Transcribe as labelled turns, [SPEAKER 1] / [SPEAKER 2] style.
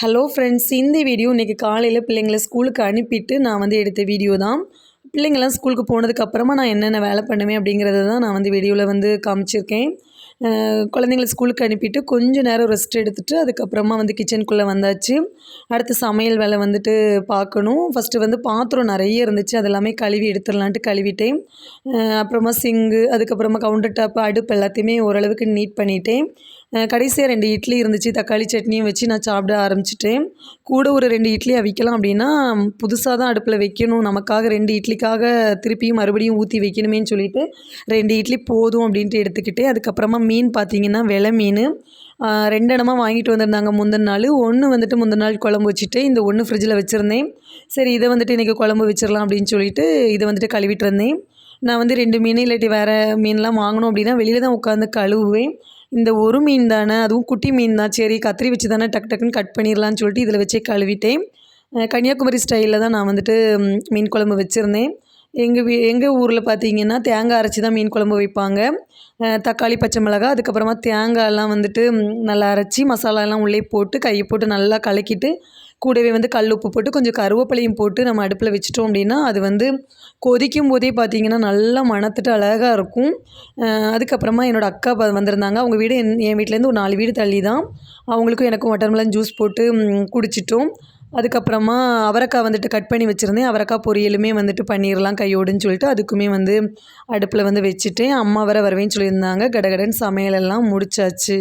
[SPEAKER 1] Hello friends, இந்த video இன்றைக்கி காலையில் பிள்ளைங்களை ஸ்கூலுக்கு அனுப்பிட்டு நான் எடுத்த வீடியோ தான். பிள்ளைங்கள்லாம் ஸ்கூலுக்கு போனதுக்கப்புறமா நான் என்னென்ன வேலை பண்ணுவேன் அப்படிங்கிறத தான் நான் வீடியோவில் காமிச்சிருக்கேன். குழந்தைங்கள ஸ்கூலுக்கு அனுப்பிட்டு கொஞ்சம் நேரம் ரெஸ்ட் எடுத்துகிட்டு அதுக்கப்புறமா கிச்சனுக்குள்ளே வந்தாச்சு. அடுத்து சமையல் வேலை பார்க்கணும். ஃபஸ்ட்டு பாத்திரம் நிறைய இருந்துச்சு, அதெல்லாமே கழுவி எடுத்துடலான்ட்டு கழுவிட்டேன். அப்புறமா சிங்கு, அதுக்கப்புறமா கவுண்டர் டாப்பு, அடுப்பு எல்லாத்தையுமே ஓரளவுக்கு நீட் பண்ணிட்டேன். கடைசியாக 2 இட்லி இருந்துச்சு, தக்காளி சட்னியும் வச்சு நான் சாப்பிட ஆரம்பிச்சிட்டேன். கூட ஒரு 2 இட்லி அவிக்கலாம் அப்படின்னா புதுசாக தான் அடுப்பில் வைக்கணும், நமக்காக 2 இட்லிக்காக திருப்பியும் மறுபடியும் ஊற்றி வைக்கணுமேன்னு சொல்லிவிட்டு 2 இட்லி போதும் அப்படின்ட்டு எடுத்துக்கிட்டேன். அதுக்கப்புறமா மீன் பார்த்திங்கன்னா வெலை மீன் 2 இடமா வாங்கிட்டு வந்திருந்தாங்க முந்தின நாள். ஒன்று முந்தின நாள் குழம்பு வச்சுட்டு இந்த ஒன்று ஃப்ரிட்ஜில் வச்சுருந்தேன். சரி, இதை இன்றைக்கி குழம்பு வச்சிடலாம் அப்படின்னு சொல்லிட்டு இதை கழுவிட்டு இருந்தேன். நான் 2 மீன் இல்லாட்டி வேறு மீன்லாம் வாங்கணும் அப்படின்னா வெளியில் தான் உட்காந்து கழுவுவேன். இந்த ஒரு மீன் தானே, அதுவும் குட்டி மீன் தான், சரி கத்திரி வச்சு தானே டக்கு டக்குன்னு கட் பண்ணிடலான்னு சொல்லிட்டு இதில் வச்சே கழுவிட்டேன். கன்னியாகுமரி ஸ்டைலில் தான் நான் மீன் குழம்பு வச்சுருந்தேன். எங்கள் ஊரில் பார்த்திங்கன்னா தேங்காய் அரைச்சி தான் மீன் குழம்பு வைப்பாங்க. தக்காளி, பச்சை மிளகாய், அதுக்கப்புறமா தேங்காயெல்லாம் நல்லா அரைச்சி மசாலாலாம் உள்ளே போட்டு கையை போட்டு நல்லா கலக்கிட்டு கூடவே கல் உப்பு போட்டு கொஞ்சம் கருவேப்பிலையும் போட்டு நம்ம அடுப்பில் வச்சிட்டோம் அப்படின்னா அது கொதிக்கும் போதே பார்த்திங்கன்னா நல்லா மணத்துட்டு அழகாக இருக்கும். அதுக்கப்புறமா என்னோடய அக்கா வந்திருந்தாங்க. அவங்க வீடு என் வீட்டிலேருந்து ஒரு 4 வீடு தள்ளி தான். அவங்களுக்கும் எனக்கும் வாட்டர்மெலன் ஜூஸ் போட்டு குடிச்சிட்டோம். அதுக்கப்புறமா அவரைக்காய் கட் பண்ணி வச்சுருந்தேன். அவரைக்காய் பொரியலுமே பண்ணிடலாம் கையோடுன்னு சொல்லிட்டு அதுக்குமே அடுப்பில் வச்சுட்டேன். அம்மா வேறு வருவேன்னு சொல்லியிருந்தாங்க. கடகடன்னு சமையலெல்லாம் முடிச்சாச்சு.